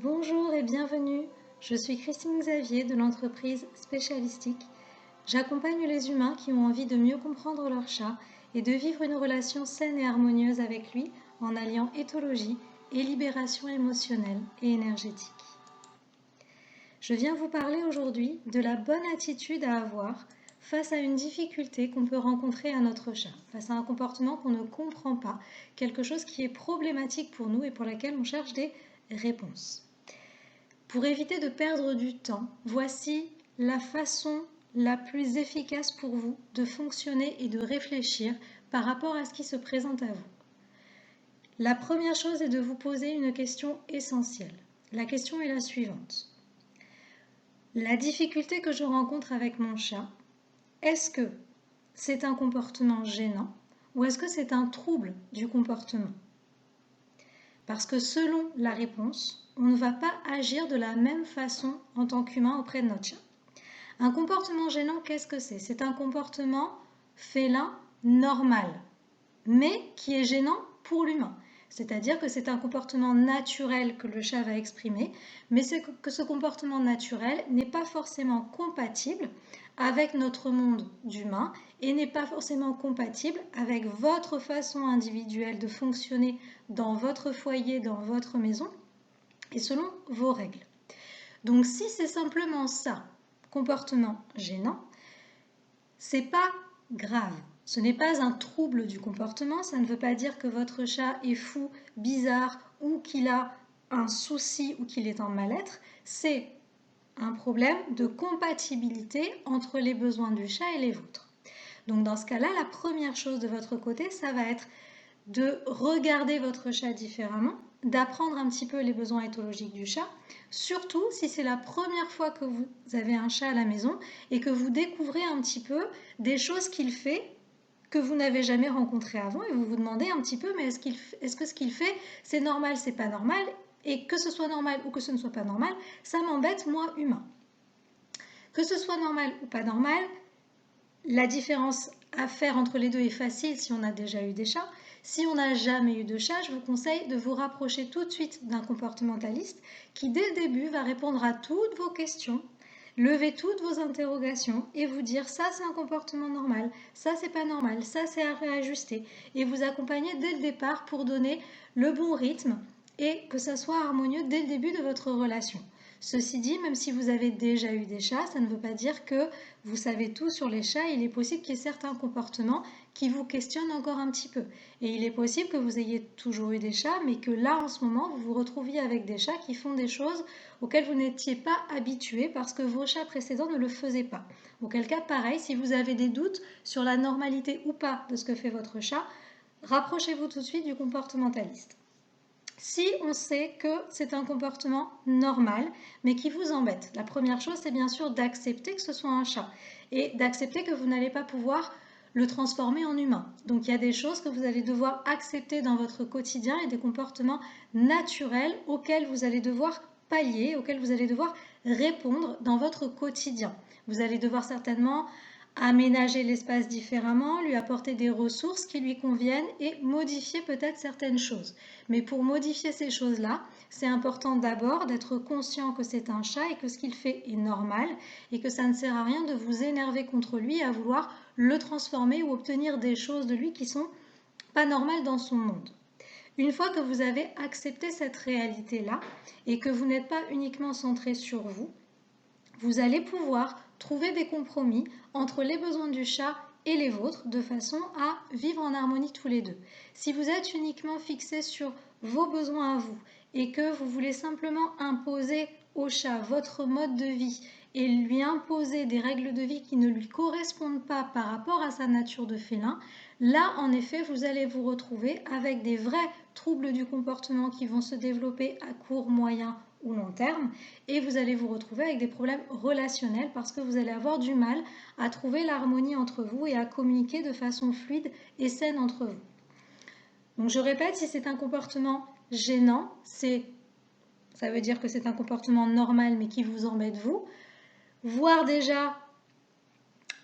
Bonjour et bienvenue, je suis Christine Xavier de l'entreprise Spécialistique. J'accompagne les humains qui ont envie de mieux comprendre leur chat et de vivre une relation saine et harmonieuse avec lui en alliant éthologie et libération émotionnelle et énergétique. Je viens vous parler aujourd'hui de la bonne attitude à avoir face à une difficulté qu'on peut rencontrer à notre chat, face à un comportement qu'on ne comprend pas, quelque chose qui est problématique pour nous et pour laquelle on cherche des réponses. Pour éviter de perdre du temps, voici la façon la plus efficace pour vous de fonctionner et de réfléchir par rapport à ce qui se présente à vous. La première chose est de vous poser une question essentielle. La question est la suivante. La difficulté que je rencontre avec mon chat, est-ce que c'est un comportement gênant ou est-ce que c'est un trouble du comportement ? Parce que selon la réponse, on ne va pas agir de la même façon en tant qu'humain auprès de notre chat. Un comportement gênant, qu'est-ce que c'est ? C'est un comportement félin normal, mais qui est gênant pour l'humain. C'est-à-dire que c'est un comportement naturel que le chat va exprimer, mais c'est que ce comportement naturel n'est pas forcément compatible avec notre monde d'humain et n'est pas forcément compatible avec votre façon individuelle de fonctionner dans votre foyer, dans votre maison et selon vos règles. Donc si c'est simplement ça, comportement gênant, c'est pas grave. Ce n'est pas un trouble du comportement, ça ne veut pas dire que votre chat est fou, bizarre ou qu'il a un souci ou qu'il est en mal-être. C'est un problème de compatibilité entre les besoins du chat et les vôtres. Donc dans ce cas-là, la première chose de votre côté, ça va être de regarder votre chat différemment, d'apprendre un petit peu les besoins éthologiques du chat, surtout si c'est la première fois que vous avez un chat à la maison et que vous découvrez un petit peu des choses qu'il fait que vous n'avez jamais rencontrées avant et vous vous demandez un petit peu mais est-ce que ce qu'il fait c'est normal, c'est pas normal, et que ce soit normal ou que ce ne soit pas normal, ça m'embête moi humain. Que ce soit normal ou pas normal, la différence à faire entre les deux est facile si on a déjà eu des chats. Si on n'a jamais eu de chat, je vous conseille de vous rapprocher tout de suite d'un comportementaliste qui dès le début va répondre à toutes vos questions, lever toutes vos interrogations et vous dire ça c'est un comportement normal, ça c'est pas normal, ça c'est à réajuster et vous accompagner dès le départ pour donner le bon rythme et que ça soit harmonieux dès le début de votre relation. Ceci dit, même si vous avez déjà eu des chats, ça ne veut pas dire que vous savez tout sur les chats. Il est possible qu'il y ait certains comportements qui vous questionnent encore un petit peu. Et il est possible que vous ayez toujours eu des chats, mais que là, en ce moment, vous vous retrouviez avec des chats qui font des choses auxquelles vous n'étiez pas habitué parce que vos chats précédents ne le faisaient pas. Auquel cas, pareil, si vous avez des doutes sur la normalité ou pas de ce que fait votre chat, rapprochez-vous tout de suite du comportementaliste. Si on sait que c'est un comportement normal, mais qui vous embête, la première chose, c'est bien sûr d'accepter que ce soit un chat et d'accepter que vous n'allez pas pouvoir le transformer en humain. Donc il y a des choses que vous allez devoir accepter dans votre quotidien et des comportements naturels auxquels vous allez devoir pallier, auxquels vous allez devoir répondre dans votre quotidien. Vous allez devoir certainement aménager l'espace différemment, lui apporter des ressources qui lui conviennent et modifier peut-être certaines choses. Mais pour modifier ces choses-là, c'est important d'abord d'être conscient que c'est un chat et que ce qu'il fait est normal et que ça ne sert à rien de vous énerver contre lui et à vouloir le transformer ou obtenir des choses de lui qui sont pas normales dans son monde. Une fois que vous avez accepté cette réalité-là et que vous n'êtes pas uniquement centré sur vous, vous allez pouvoir trouver des compromis entre les besoins du chat et les vôtres de façon à vivre en harmonie tous les deux. Si vous êtes uniquement fixé sur vos besoins à vous et que vous voulez simplement imposer au chat votre mode de vie et lui imposer des règles de vie qui ne lui correspondent pas par rapport à sa nature de félin, là en effet vous allez vous retrouver avec des vrais troubles du comportement qui vont se développer à court, moyen ou long terme et vous allez vous retrouver avec des problèmes relationnels parce que vous allez avoir du mal à trouver l'harmonie entre vous et à communiquer de façon fluide et saine entre vous. Donc je répète, si c'est un comportement gênant, ça veut dire que c'est un comportement normal mais qui vous embête vous, voire déjà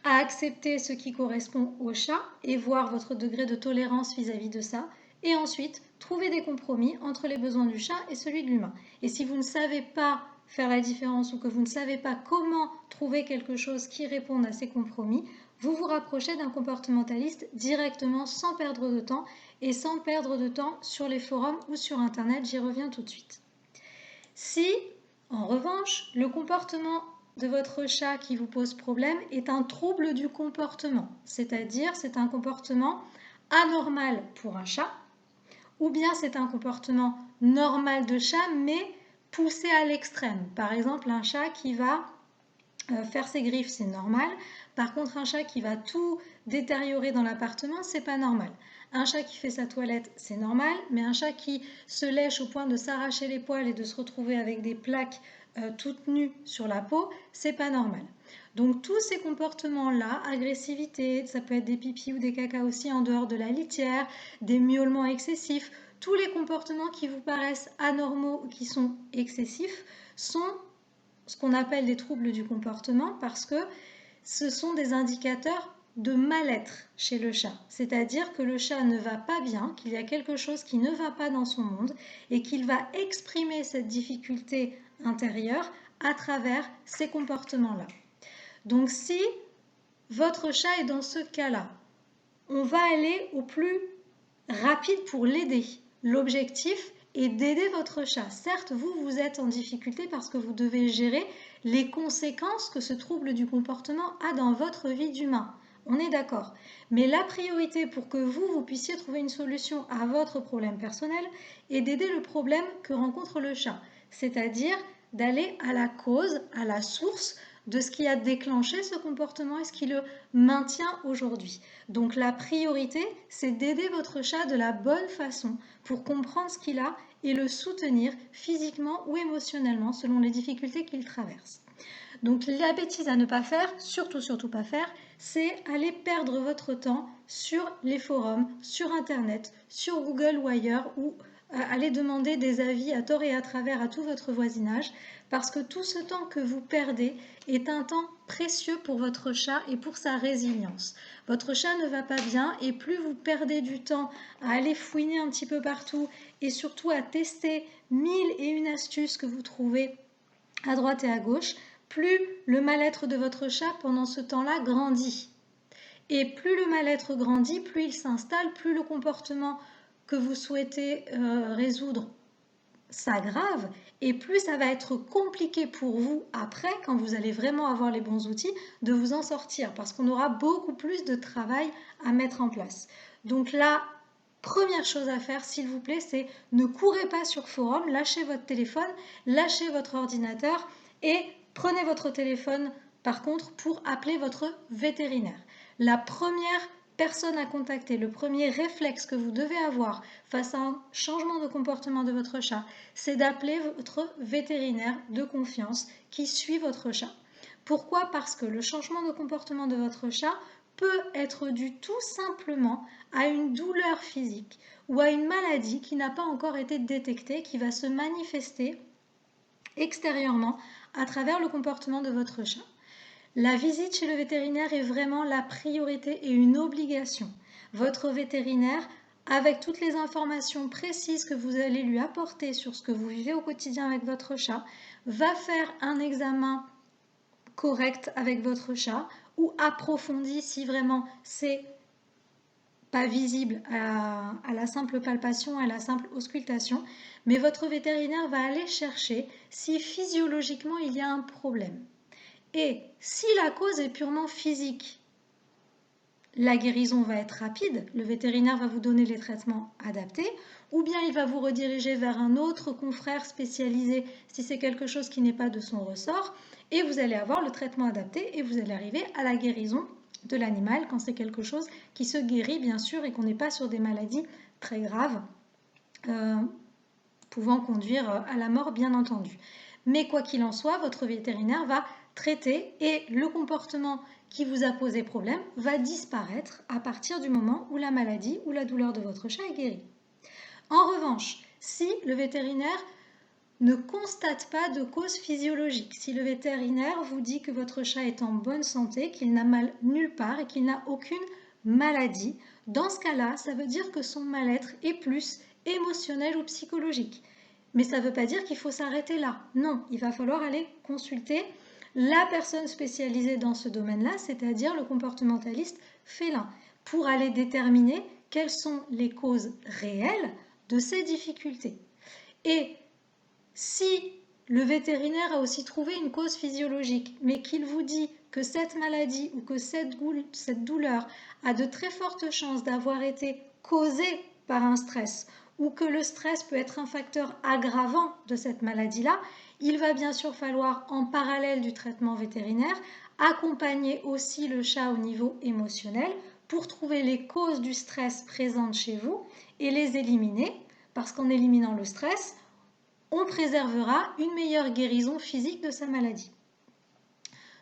à accepter ce qui correspond au chat et voir votre degré de tolérance vis-à-vis de ça et ensuite trouver des compromis entre les besoins du chat et celui de l'humain. Et si vous ne savez pas faire la différence ou que vous ne savez pas comment trouver quelque chose qui réponde à ces compromis, vous vous rapprochez d'un comportementaliste directement sans perdre de temps et sans perdre de temps sur les forums ou sur Internet. J'y reviens tout de suite. Si, en revanche, le comportement de votre chat qui vous pose problème est un trouble du comportement, c'est-à-dire c'est un comportement anormal pour un chat, ou bien c'est un comportement normal de chat mais poussé à l'extrême. Par exemple, un chat qui va faire ses griffes, c'est normal. Par contre, un chat qui va tout détériorer dans l'appartement, c'est pas normal. Un chat qui fait sa toilette, c'est normal, mais un chat qui se lèche au point de s'arracher les poils et de se retrouver avec des plaques toutes nues sur la peau, c'est pas normal. Donc tous ces comportements-là, agressivité, ça peut être des pipis ou des caca aussi en dehors de la litière, des miaulements excessifs, tous les comportements qui vous paraissent anormaux ou qui sont excessifs sont ce qu'on appelle des troubles du comportement parce que ce sont des indicateurs de mal-être chez le chat. C'est-à-dire que le chat ne va pas bien, qu'il y a quelque chose qui ne va pas dans son monde et qu'il va exprimer cette difficulté intérieure à travers ces comportements-là. Donc si votre chat est dans ce cas-là, on va aller au plus rapide pour l'aider. L'objectif est d'aider votre chat. Certes, vous êtes en difficulté parce que vous devez gérer les conséquences que ce trouble du comportement a dans votre vie d'humain. On est d'accord. Mais la priorité pour que vous puissiez trouver une solution à votre problème personnel est d'aider le problème que rencontre le chat. C'est-à-dire d'aller à la cause, à la source de ce qui a déclenché ce comportement et ce qui le maintient aujourd'hui. Donc la priorité, c'est d'aider votre chat de la bonne façon pour comprendre ce qu'il a et le soutenir physiquement ou émotionnellement selon les difficultés qu'il traverse. Donc la bêtise à ne pas faire, surtout pas faire, c'est aller perdre votre temps sur les forums, sur Internet, sur Google ou ailleurs, ou aller demander des avis à tort et à travers à tout votre voisinage, parce que tout ce temps que vous perdez est un temps précieux pour votre chat et pour sa résilience. Votre chat ne va pas bien et plus vous perdez du temps à aller fouiner un petit peu partout et surtout à tester 1001 astuces que vous trouvez à droite et à gauche, plus le mal-être de votre chat pendant ce temps-là grandit. Et plus le mal-être grandit, plus il s'installe, plus le comportement que vous souhaitez résoudre s'aggrave et plus ça va être compliqué pour vous après, quand vous allez vraiment avoir les bons outils, de vous en sortir parce qu'on aura beaucoup plus de travail à mettre en place. Donc la première chose à faire, s'il vous plaît, c'est ne courez pas sur forum, lâchez votre téléphone, lâchez votre ordinateur et prenez votre téléphone par contre pour appeler votre vétérinaire. La première personne à contacter, le premier réflexe que vous devez avoir face à un changement de comportement de votre chat, c'est d'appeler votre vétérinaire de confiance qui suit votre chat. Pourquoi? Parce que le changement de comportement de votre chat peut être dû tout simplement à une douleur physique ou à une maladie qui n'a pas encore été détectée, qui va se manifester extérieurement à travers le comportement de votre chat. La visite chez le vétérinaire est vraiment la priorité et une obligation. Votre vétérinaire, avec toutes les informations précises que vous allez lui apporter sur ce que vous vivez au quotidien avec votre chat, va faire un examen correct avec votre chat ou approfondi si vraiment c'est pas visible à la simple palpation, à la simple auscultation, mais votre vétérinaire va aller chercher si physiologiquement il y a un problème. Et si la cause est purement physique, la guérison va être rapide, le vétérinaire va vous donner les traitements adaptés, ou bien il va vous rediriger vers un autre confrère spécialisé si c'est quelque chose qui n'est pas de son ressort, et vous allez avoir le traitement adapté et vous allez arriver à la guérison de l'animal quand c'est quelque chose qui se guérit bien sûr et qu'on n'est pas sur des maladies très graves pouvant conduire à la mort bien entendu. Mais quoi qu'il en soit, votre vétérinaire va traiter et le comportement qui vous a posé problème va disparaître à partir du moment où la maladie ou la douleur de votre chat est guérie. En revanche, si le vétérinaire ne constate pas de cause physiologique, si le vétérinaire vous dit que votre chat est en bonne santé, qu'il n'a mal nulle part et qu'il n'a aucune maladie, dans ce cas-là, ça veut dire que son mal-être est plus émotionnel ou psychologique. Mais ça ne veut pas dire qu'il faut s'arrêter là. Non, il va falloir aller consulter la personne spécialisée dans ce domaine-là, c'est-à-dire le comportementaliste félin, pour aller déterminer quelles sont les causes réelles de ces difficultés. Et si le vétérinaire a aussi trouvé une cause physiologique, mais qu'il vous dit que cette maladie ou que cette douleur a de très fortes chances d'avoir été causée par un stress, ou que le stress peut être un facteur aggravant de cette maladie-là, il va bien sûr falloir, en parallèle du traitement vétérinaire, accompagner aussi le chat au niveau émotionnel pour trouver les causes du stress présentes chez vous et les éliminer, parce qu'en éliminant le stress, on préservera une meilleure guérison physique de sa maladie.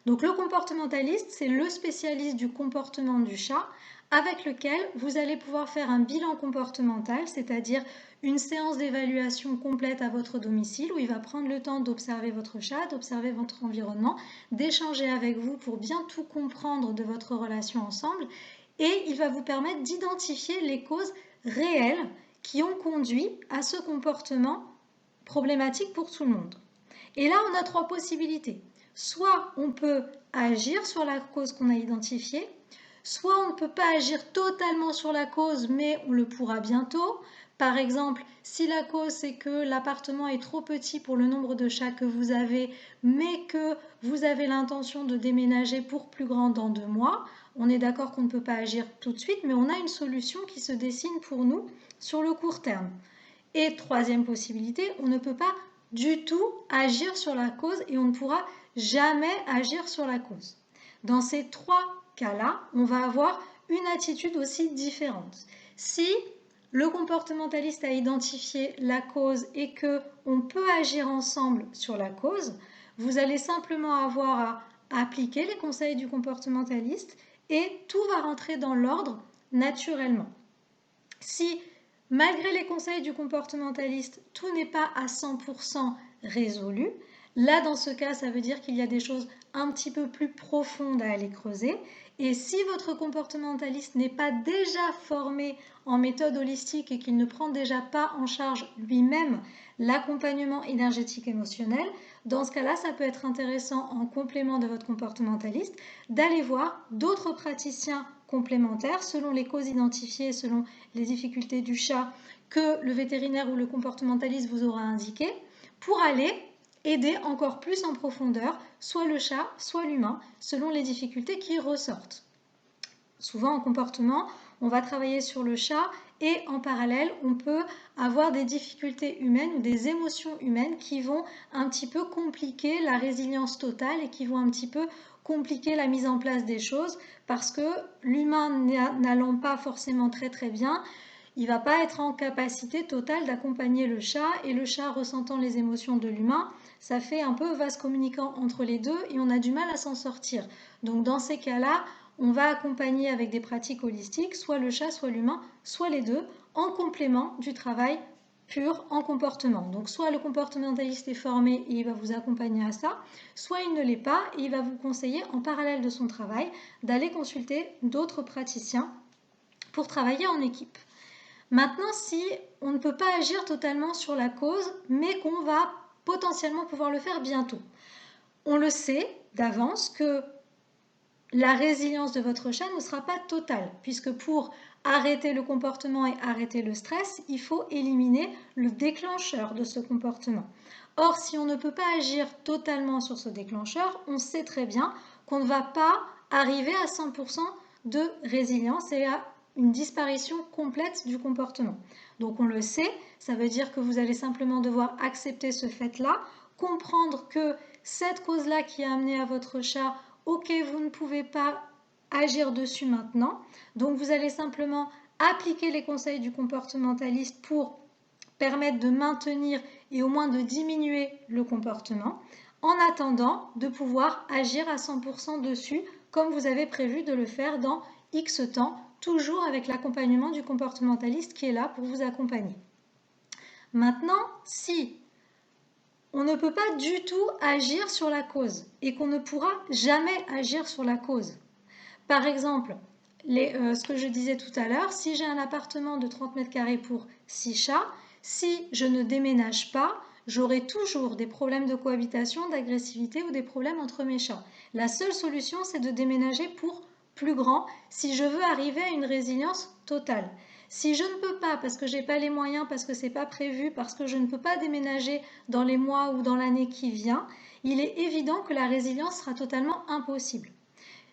Donc le comportementaliste, c'est le spécialiste du comportement du chat avec lequel vous allez pouvoir faire un bilan comportemental, c'est-à-dire une séance d'évaluation complète à votre domicile où il va prendre le temps d'observer votre chat, d'observer votre environnement, d'échanger avec vous pour bien tout comprendre de votre relation ensemble et il va vous permettre d'identifier les causes réelles qui ont conduit à ce comportement problématique pour tout le monde. Et là, on a trois possibilités. Soit on peut agir sur la cause qu'on a identifiée, soit on ne peut pas agir totalement sur la cause, mais on le pourra bientôt. Par exemple, si la cause c'est que l'appartement est trop petit pour le nombre de chats que vous avez, mais que vous avez l'intention de déménager pour plus grand dans 2 mois, on est d'accord qu'on ne peut pas agir tout de suite, mais on a une solution qui se dessine pour nous sur le court terme. Et troisième possibilité, on ne peut pas du tout agir sur la cause et on ne pourra jamais agir sur la cause. Dans ces trois cas-là, on va avoir une attitude aussi différente. Si le comportementaliste a identifié la cause et qu'on peut agir ensemble sur la cause, vous allez simplement avoir à appliquer les conseils du comportementaliste et tout va rentrer dans l'ordre naturellement. Si malgré les conseils du comportementaliste, tout n'est pas à 100% résolu, là dans ce cas, ça veut dire qu'il y a des choses un petit peu plus profondes à aller creuser. Et si votre comportementaliste n'est pas déjà formé en méthode holistique et qu'il ne prend déjà pas en charge lui-même l'accompagnement énergétique émotionnel, dans ce cas-là, ça peut être intéressant en complément de votre comportementaliste d'aller voir d'autres praticiens complémentaires selon les causes identifiées, selon les difficultés du chat que le vétérinaire ou le comportementaliste vous aura indiqué pour aller aider encore plus en profondeur soit le chat, soit l'humain, selon les difficultés qui ressortent. Souvent en comportement, on va travailler sur le chat et en parallèle, on peut avoir des difficultés humaines ou des émotions humaines qui vont un petit peu compliquer la résilience totale et qui vont un petit peu compliquer la mise en place des choses parce que l'humain n'allant pas forcément très bien, il ne va pas être en capacité totale d'accompagner le chat et le chat ressentant les émotions de l'humain, ça fait un peu vase communicant entre les deux et on a du mal à s'en sortir. Donc dans ces cas-là, on va accompagner avec des pratiques holistiques, soit le chat, soit l'humain, soit les deux, en complément du travail pur en comportement. Donc soit le comportementaliste est formé et il va vous accompagner à ça, soit il ne l'est pas et il va vous conseiller en parallèle de son travail d'aller consulter d'autres praticiens pour travailler en équipe. Maintenant, si on ne peut pas agir totalement sur la cause, mais qu'on va potentiellement pouvoir le faire bientôt, on le sait d'avance que la résilience de votre chat ne sera pas totale, puisque pour arrêter le comportement et arrêter le stress, il faut éliminer le déclencheur de ce comportement. Or, si on ne peut pas agir totalement sur ce déclencheur, on sait très bien qu'on ne va pas arriver à 100% de résilience et à une disparition complète du comportement. Donc on le sait, ça veut dire que vous allez simplement devoir accepter ce fait-là, comprendre que cette cause-là qui a amené à votre chat, ok, vous ne pouvez pas agir dessus maintenant, donc vous allez simplement appliquer les conseils du comportementaliste pour permettre de maintenir et au moins de diminuer le comportement, en attendant de pouvoir agir à 100% dessus, comme vous avez prévu de le faire dans X temps, toujours avec l'accompagnement du comportementaliste qui est là pour vous accompagner. Maintenant, si on ne peut pas du tout agir sur la cause et qu'on ne pourra jamais agir sur la cause. Par exemple, ce que je disais tout à l'heure, si j'ai un appartement de 30 mètres carrés pour 6 chats, si je ne déménage pas, j'aurai toujours des problèmes de cohabitation, d'agressivité ou des problèmes entre mes chats. La seule solution, c'est de déménager pour plus grand si je veux arriver à une résilience totale. Si je ne peux pas, parce que je n'ai pas les moyens, parce que ce n'est pas prévu, parce que je ne peux pas déménager dans les mois ou dans l'année qui vient, il est évident que la résilience sera totalement impossible.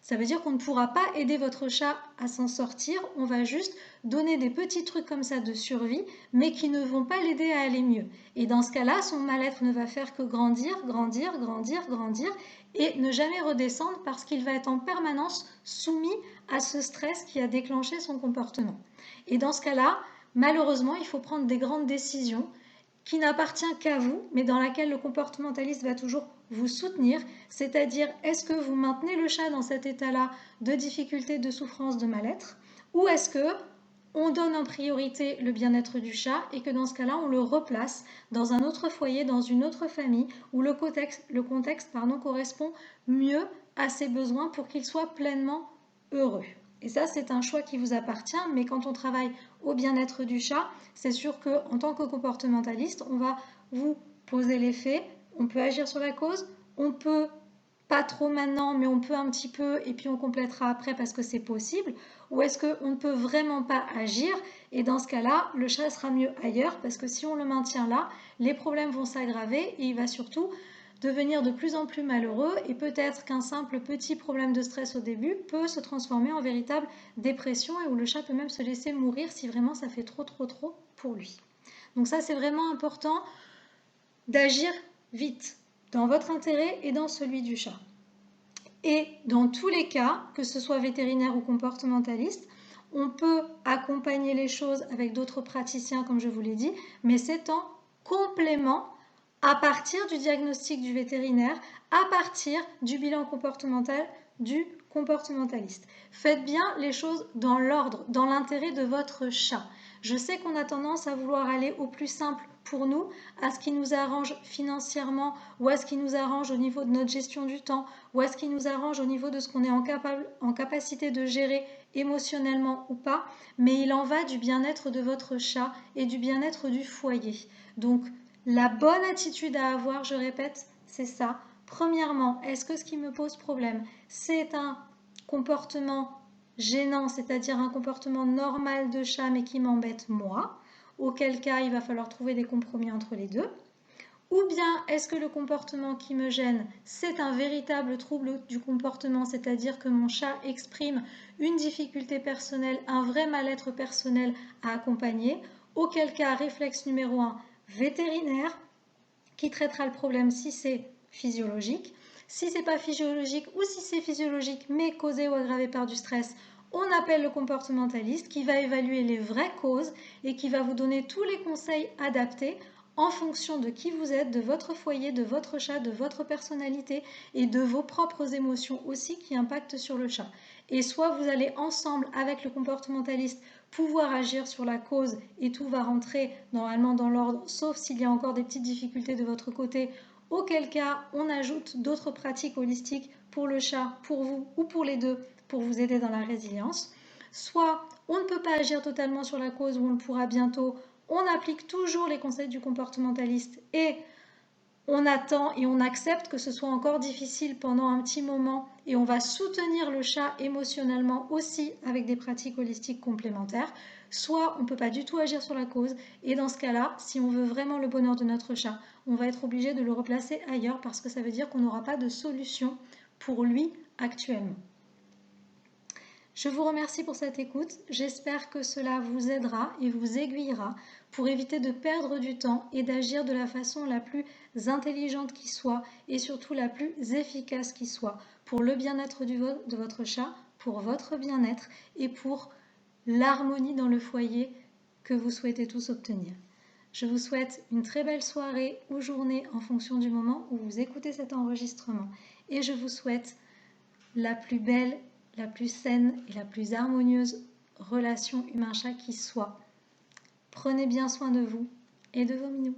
Ça veut dire qu'on ne pourra pas aider votre chat à s'en sortir, on va juste donner des petits trucs comme ça de survie, mais qui ne vont pas l'aider à aller mieux. Et dans ce cas-là, son mal-être ne va faire que grandir, grandir, grandir, grandir, et ne jamais redescendre parce qu'il va être en permanence soumis à ce stress qui a déclenché son comportement. Et dans ce cas-là, malheureusement, il faut prendre des grandes décisions qui n'appartient qu'à vous, mais dans laquelle le comportementaliste va toujours vous soutenir, c'est-à-dire est-ce que vous maintenez le chat dans cet état-là de difficulté, de souffrance, de mal-être, ou est-ce que on donne en priorité le bien-être du chat et que dans ce cas-là, on le replace dans un autre foyer, dans une autre famille, où le contexte correspond mieux à ses besoins pour qu'il soit pleinement heureux. Et ça, c'est un choix qui vous appartient, mais quand on travaille au bien-être du chat, c'est sûr qu'en tant que comportementaliste, on va vous poser les faits, on peut agir sur la cause, on peut pas trop maintenant, mais on peut un petit peu et puis on complétera après parce que c'est possible, ou est-ce qu'on ne peut vraiment pas agir et dans ce cas-là, le chat sera mieux ailleurs parce que si on le maintient là, les problèmes vont s'aggraver et il va surtout devenir de plus en plus malheureux et peut-être qu'un simple petit problème de stress au début peut se transformer en véritable dépression et où le chat peut même se laisser mourir si vraiment ça fait trop pour lui. Donc ça c'est vraiment important d'agir vite dans votre intérêt et dans celui du chat. Et dans tous les cas, que ce soit vétérinaire ou comportementaliste, on peut accompagner les choses avec d'autres praticiens comme je vous l'ai dit, mais c'est en complément à partir du diagnostic du vétérinaire, à partir du bilan comportemental du comportementaliste. Faites bien les choses dans l'ordre, dans l'intérêt de votre chat. Je sais qu'on a tendance à vouloir aller au plus simple pour nous, à ce qui nous arrange financièrement ou à ce qui nous arrange au niveau de notre gestion du temps ou à ce qui nous arrange au niveau de ce qu'on est en capacité de gérer émotionnellement ou pas, mais il en va du bien-être de votre chat et du bien-être du foyer. Donc, la bonne attitude à avoir, je répète, c'est ça. Premièrement, est-ce que ce qui me pose problème, c'est un comportement gênant, c'est-à-dire un comportement normal de chat mais qui m'embête moi, auquel cas il va falloir trouver des compromis entre les deux. Ou bien est-ce que le comportement qui me gêne, c'est un véritable trouble du comportement, c'est-à-dire que mon chat exprime une difficulté personnelle, un vrai mal-être personnel à accompagner, auquel cas réflexe numéro 1, vétérinaire, qui traitera le problème si c'est physiologique. Si c'est pas physiologique ou si c'est physiologique mais causé ou aggravé par du stress, on appelle le comportementaliste qui va évaluer les vraies causes et qui va vous donner tous les conseils adaptés en fonction de qui vous êtes, de votre foyer, de votre chat, de votre personnalité et de vos propres émotions aussi qui impactent sur le chat. Et soit vous allez ensemble avec le comportementaliste pouvoir agir sur la cause et tout va rentrer normalement dans l'ordre, sauf s'il y a encore des petites difficultés de votre côté, auquel cas on ajoute d'autres pratiques holistiques pour le chat, pour vous ou pour les deux pour vous aider dans la résilience. Soit on ne peut pas agir totalement sur la cause ou on le pourra bientôt, on applique toujours les conseils du comportementaliste et on attend et on accepte que ce soit encore difficile pendant un petit moment et on va soutenir le chat émotionnellement aussi avec des pratiques holistiques complémentaires. Soit on ne peut pas du tout agir sur la cause et dans ce cas-là, si on veut vraiment le bonheur de notre chat, on va être obligé de le replacer ailleurs parce que ça veut dire qu'on n'aura pas de solution pour lui actuellement. Je vous remercie pour cette écoute. J'espère que cela vous aidera et vous aiguillera pour éviter de perdre du temps et d'agir de la façon la plus intelligente qui soit et surtout la plus efficace qui soit pour le bien-être de votre chat, pour votre bien-être et pour l'harmonie dans le foyer que vous souhaitez tous obtenir. Je vous souhaite une très belle soirée ou journée en fonction du moment où vous écoutez cet enregistrement et je vous souhaite la plus belle, la plus saine et la plus harmonieuse relation humain-chat qui soit. Prenez bien soin de vous et de vos minous.